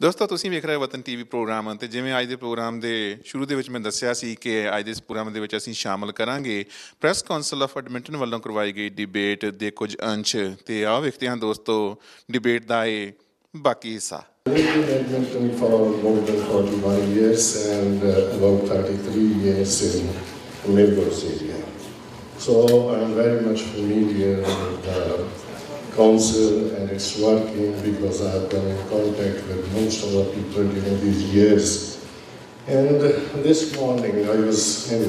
ਦੋਸਤੋ ਤੁਸੀਂ ਵੇਖ ਰਹੇ ਵਤਨ ਟੀਵੀ ਪ੍ਰੋਗਰਾਮ ਤੇ ਜਿਵੇਂ ਅੱਜ ਦੇ ਪ੍ਰੋਗਰਾਮ ਦੇ ਸ਼ੁਰੂ ਦੇ ਵਿੱਚ ਮੈਂ ਦੱਸਿਆ ਸੀ ਕਿ ਅੱਜ ਦੇ ਇਸ ਪ੍ਰੋਗਰਾਮ ਦੇ ਵਿੱਚ ਅਸੀਂ ਸ਼ਾਮਲ ਕਰਾਂਗੇ ਪ੍ਰੈਸ ਕਾਉਂਸਲ ਆਫ ਐਡਮਿੰਟਨ ਵੱਲੋਂ ਕਰਵਾਈ ਗਈ ਡਿਬੇਟ ਦੇ ਕੁਝ ਅੰਸ਼ ਤੇ ਆਓ ਵੇਖਦੇ ਹਾਂ ਦੋਸਤੋ ਡਿਬੇਟ ਦਾ ਇਹ ਬਾਕੀ ਹਿੱਸਾ। I lived in Edmonton for more than 41 years and about 33 years in the Melbourne area. So I'm very much familiar with the council and its working because I've been in contact with most of the people during these years. And this morning I was in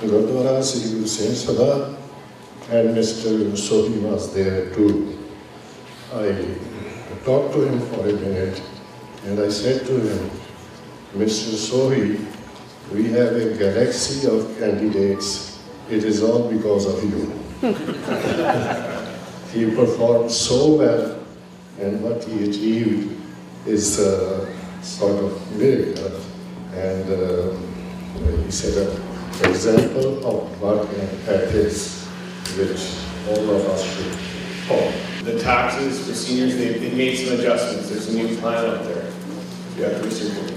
Gurdwara Sri Guru Singh Sabha and Mr. Sohi was there too. I talked to him for a minute and I said to him, Mr. Sohi, we have a galaxy of candidates. It is all because of you. He performed so well and what he achieved is a sort of miracle. And he set an example of work and ethics which all of us should follow. The taxes for seniors, they made some adjustments. There's a new plan out there. You have to research it.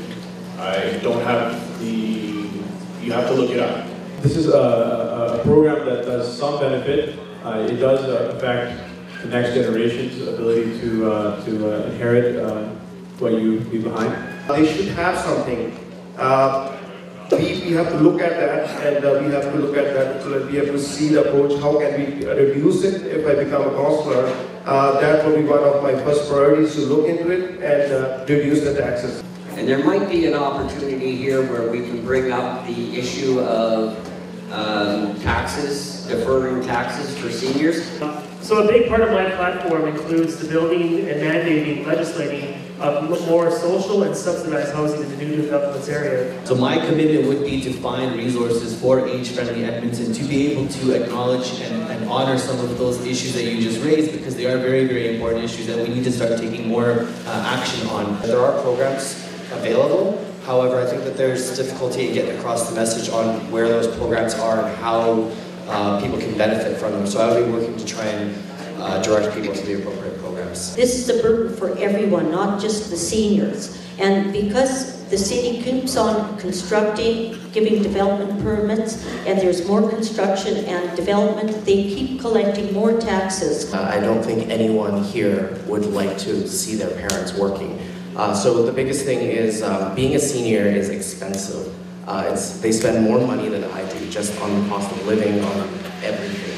I don't have you have to look it up. This is a program that does some benefit. It does affect the next generation's ability to inherit what you leave behind. They should have something. We have to look at that, and we have to look at that so that we have to see the approach. How can we reduce it if I become a councillor? That will be one of my first priorities, to look into it and reduce the taxes. And there might be an opportunity here where we can bring up the issue of taxes, deferring taxes for seniors. So a big part of my platform includes the building and mandating, legislating more social and subsidized housing in the new developments area. So my commitment would be to find resources for age-friendly Edmonton to be able to acknowledge and honor some of those issues that you just raised, because they are very, very important issues that we need to start taking more action on. There are programs available. However, I think that there's difficulty in getting across the message on where those programs are and how people can benefit from them. So I will be working to try and direct people to the appropriate programs. This is a burden for everyone, not just the seniors. And because the city keeps on constructing, giving development permits, and there's more construction and development, they keep collecting more taxes. I don't think anyone here would like to see their parents working. So the biggest thing is being a senior is expensive. They spend more money than I do just on the cost of living, on everything.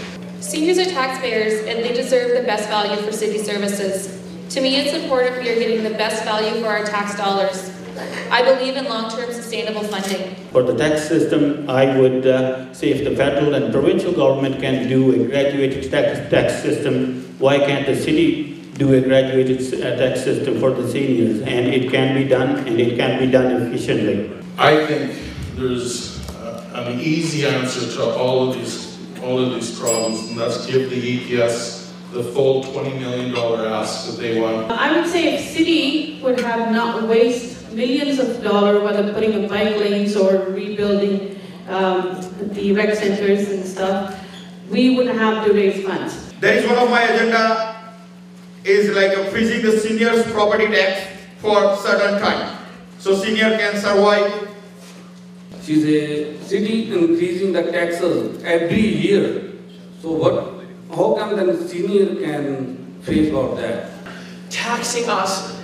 Seniors are taxpayers and they deserve the best value for city services. To me, it's important we are getting the best value for our tax dollars. I believe in long-term sustainable funding. For the tax system, I would say if the federal and provincial government can do a graduated tax system, why can't the city do a graduated tax system for the seniors? And it can be done, and it can be done efficiently. I think there's an easy answer to all of these problems, and that's give the EPS the full $20 million ask that they want. I would say if city would have not waste millions of dollars, whether putting in bike lanes or rebuilding the rec centers and stuff, we wouldn't have to raise funds. That is one of my agenda, is like freezing the seniors' property tax for certain time, so senior can survive. She's a city increasing the taxes every year. So how come the senior can face about that? Taxing us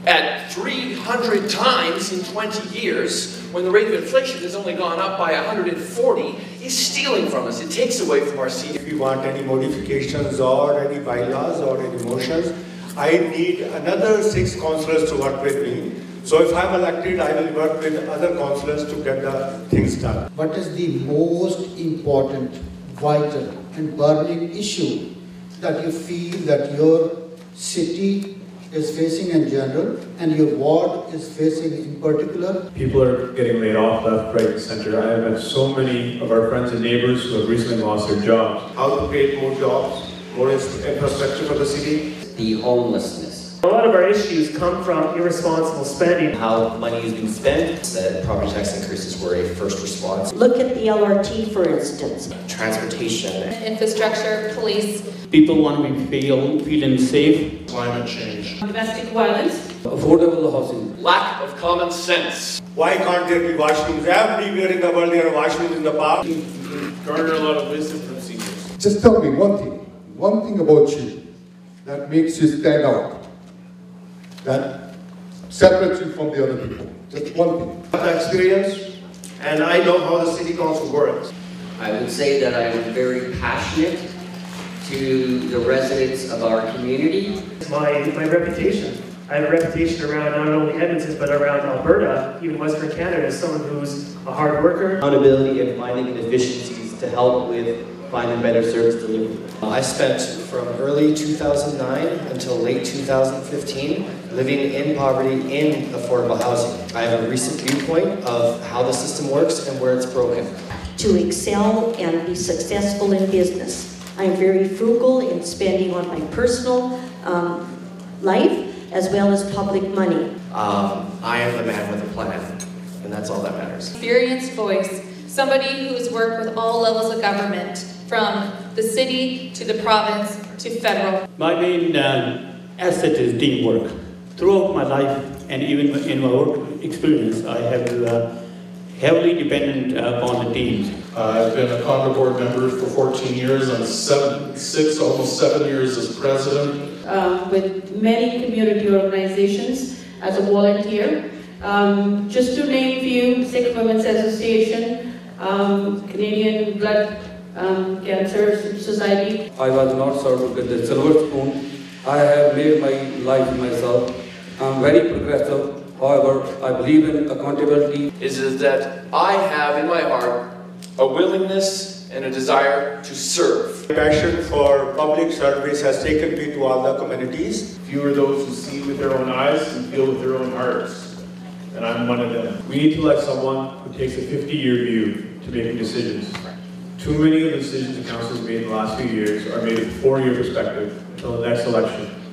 at 300 times in 20 years, when the rate of inflation has only gone up by 140, is stealing from us. It takes away from our seniors. If you want any modifications or any bylaws or any motions, I need another 6 councillors to work with me. So if I'm elected, I will work with other councillors to get the things done. What is the most important, vital and burning issue that you feel that your city is facing in general and your ward is facing in particular? People are getting laid off left, right, and center. I have met so many of our friends and neighbors who have recently lost their jobs. How to create more jobs, more infrastructure for the city. The homelessness. A lot of our issues come from irresponsible spending. How money is being spent, that property tax increases were a first response. Look at the LRT, for instance. Transportation. Infrastructure, police. People want to be feeling safe. Climate change. Domestic violence. Affordable housing. Lack of common sense. Why can't there be washrooms? Everywhere in the world there are washrooms in the park. Garner a lot of wisdom from seniors. Just tell me one thing about you that makes you stand out, that separates you from the other people. Just one thing. I have experience, and I know how the city council works. I would say that I am very passionate to the residents of our community. My reputation. I have a reputation around not only Edmonton, but around Alberta, even Western Canada, as someone who's a hard worker. Accountability and finding efficiencies to help with finding better service delivery. I spent from early 2009 until late 2015 living in poverty in affordable housing. I have a recent viewpoint of how the system works and where it's broken. To excel and be successful in business. I'm very frugal in spending on my personal life as well as public money. I am the man with a plan, and that's all that matters. Experienced voice. Somebody who's worked with all levels of government, from the city to the province to federal. My main asset is teamwork. Throughout my life and even in my work experience, I have heavily dependent upon the teams. I've been a condo board member for 14 years and almost 7 years as president. With many community organizations as a volunteer. Just to name a few, Sikh Women's Association, Canadian Blood Cancer Society. I was not served with the silver spoon. I have made my life myself. I'm very progressive. However, I believe in accountability. Is that I have in my heart a willingness and a desire to serve. Passion for public service has taken me to all the communities. Few are those who see with their own eyes and feel with their own hearts. And I'm one of them. We need to elect someone who takes a 50-year view to making decisions. Too many of the decisions the council has made in the last few years are made with a 4-year perspective until the next election.